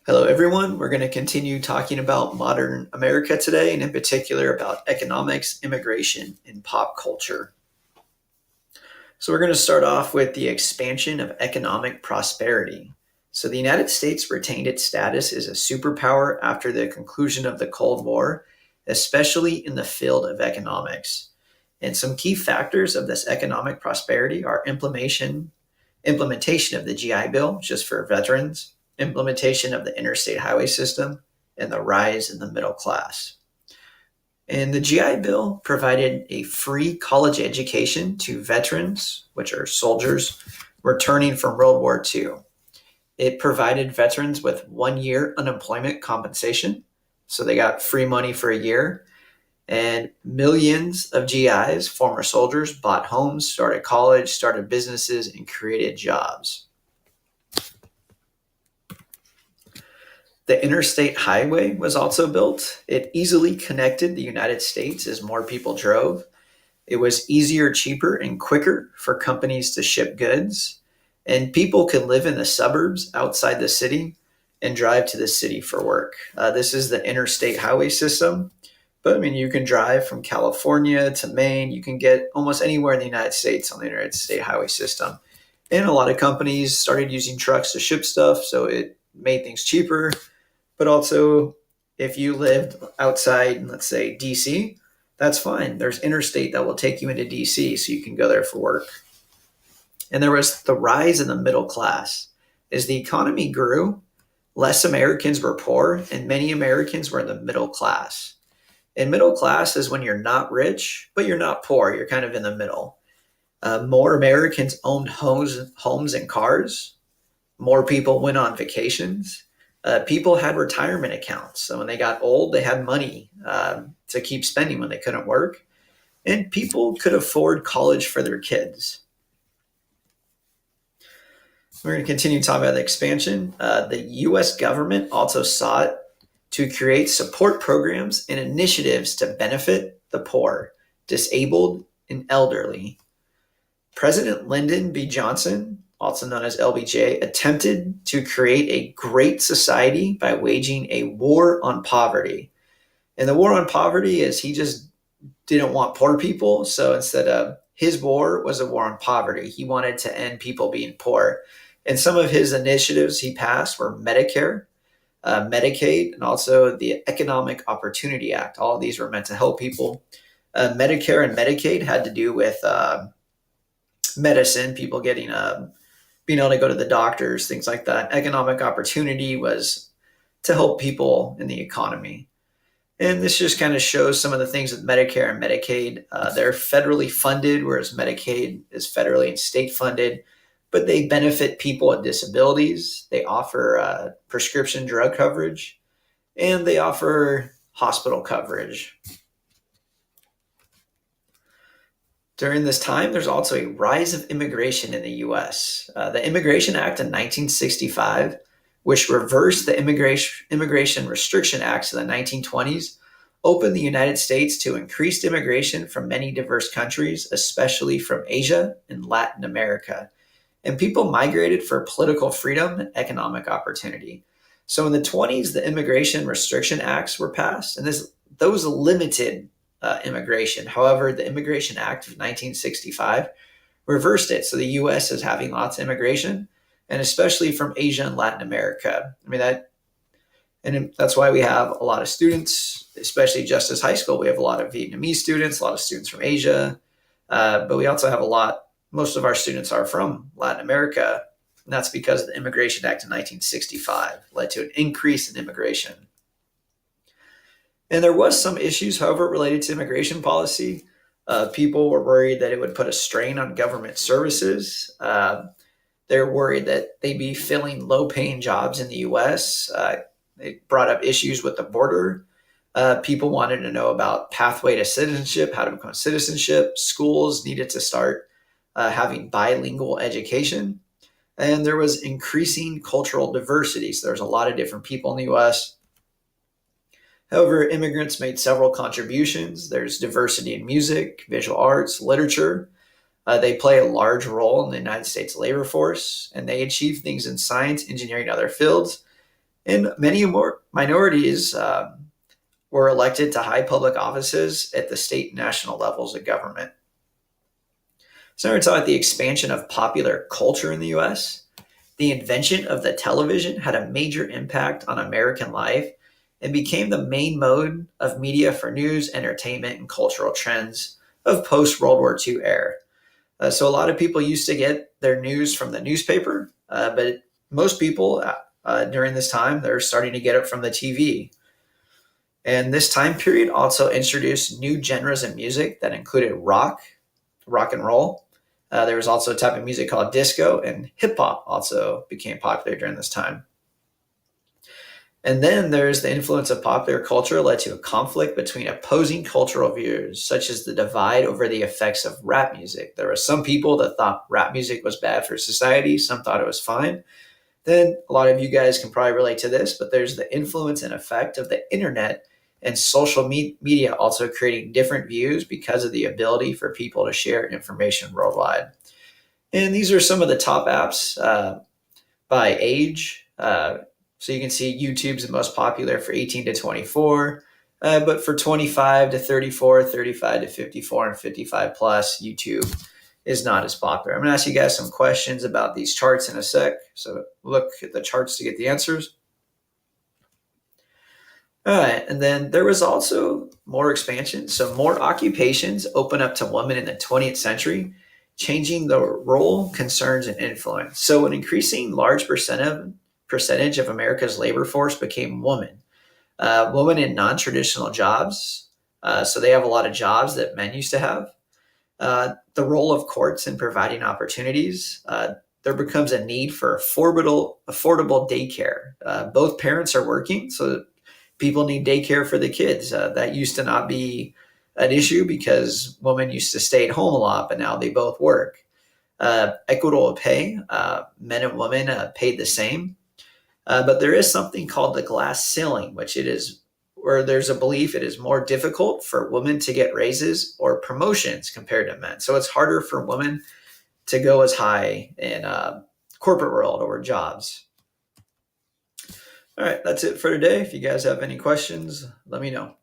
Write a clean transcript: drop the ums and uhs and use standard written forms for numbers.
Hello, everyone. We're going to continue talking about modern America today, and in particular about economics, immigration, and pop culture. So, we're going to start off with the expansion of economic prosperity. So, the United States retained its status as a superpower after the conclusion of the Cold War, especially in the field of economics. And some key factors of this economic prosperity are implementation of the GI Bill, just for veterans, implementation of the interstate highway system, and the rise in the middle class. And the GI Bill provided a free college education to veterans, which are soldiers, returning from World War II. It provided veterans with 1 year unemployment compensation, so they got free money for a year. And millions of GIs, former soldiers, bought homes, started college, started businesses, and created jobs. The interstate highway was also built. It easily connected the United States as more people drove. It was easier, cheaper, and quicker for companies to ship goods. And people could live in the suburbs outside the city and drive to the city for work. This is the interstate highway system. But I mean, you can drive from California to Maine. You can get almost anywhere in the United States on the interstate highway system. And a lot of companies started using trucks to ship stuff, so it made things cheaper. But also, if you lived outside, let's say DC, that's fine. There's interstate that will take you into DC, so you can go there for work. And there was the rise in the middle class. As the economy grew, less Americans were poor, and many Americans were in the middle class. And middle class is when you're not rich, but you're not poor. You're kind of in the middle. More Americans owned homes and cars. More people went on vacations. People had retirement accounts. So when they got old, they had money to keep spending when they couldn't work. And people could afford college for their kids. We're going to continue talking about the expansion. The U.S. government also sought to create support programs and initiatives to benefit the poor, disabled, and elderly. President Lyndon B. Johnson, also known as LBJ, attempted to create a great society by waging a war on poverty. And the war on poverty is he just didn't want poor people. So instead of his war was a war on poverty. He wanted to end people being poor. And some of his initiatives he passed were Medicare, Medicaid, and also the Economic Opportunity Act. All of these were meant to help people. Medicare and Medicaid had to do with medicine, people getting being able to go to the doctors, things like that. Economic opportunity was to help people in the economy. And this just kind of shows some of the things with Medicare and Medicaid. They're federally funded, whereas Medicaid is federally and state funded, but they benefit people with disabilities. They offer prescription drug coverage, and they offer hospital coverage. During this time, there's also a rise of immigration in the U.S. The Immigration Act in 1965, which reversed the Immigration Restriction Acts of the 1920s, opened the United States to increased immigration from many diverse countries, especially from Asia and Latin America. And people migrated for political freedom and economic opportunity. So in the 20s, the Immigration Restriction Acts were passed, and those limited immigration. However, the Immigration Act of 1965 reversed it. So the U.S. is having lots of immigration, and especially from Asia and Latin America. I mean, that's why we have a lot of students, especially just as high school. We have a lot of Vietnamese students, a lot of students from Asia, but we also have most of our students are from Latin America, and that's because the Immigration Act of 1965 led to an increase in immigration. And there was some issues, however, related to immigration policy. People were worried that it would put a strain on government services. They're worried that they'd be filling low-paying jobs in the U.S. It brought up issues with the border. People wanted to know about pathway to citizenship, how to become citizenship. Schools needed to start having bilingual education. And there was increasing cultural diversity. So there's a lot of different people in the U.S. However, immigrants made several contributions. There's diversity in music, visual arts, literature. They play a large role in the United States labor force, and they achieve things in science, engineering, and other fields. And many more minorities were elected to high public offices at the state and national levels of government. So, we're talking about the expansion of popular culture in the US. The invention of the television had a major impact on American life and became the main mode of media for news, entertainment, and cultural trends of post World War II era. So a lot of people used to get their news from the newspaper, but most people during this time they're starting to get it from the TV. And this time period also introduced new genres of music that included rock and roll. There was also a type of music called disco, and hip hop also became popular during this time. And then there's the influence of popular culture led to a conflict between opposing cultural views, such as the divide over the effects of rap music. There were some people that thought rap music was bad for society, some thought it was fine. Then a lot of you guys can probably relate to this, but there's the influence and effect of the internet and social media also creating different views because of the ability for people to share information worldwide. And these are some of the top apps by age. So you can see YouTube's the most popular for 18 to 24, but for 25 to 34, 35 to 54, and 55 plus, YouTube is not as popular. I'm going to ask you guys some questions about these charts in a sec. So look at the charts to get the answers. All right, and then there was also more expansion. So more occupations open up to women in the 20th century, changing the role, concerns, and influence. So an increasing large percentage of America's labor force became women. Women in non-traditional jobs. So they have a lot of jobs that men used to have. The role of courts in providing opportunities. There becomes a need for affordable daycare. Both parents are working, so people need daycare for the kids. That used to not be an issue because women used to stay at home a lot, but now they both work. Equitable pay, men and women paid the same. But there is something called the glass ceiling, which it is where there's a belief it is more difficult for women to get raises or promotions compared to men. So it's harder for women to go as high in corporate world or jobs. All right, that's it for today. If you guys have any questions, let me know.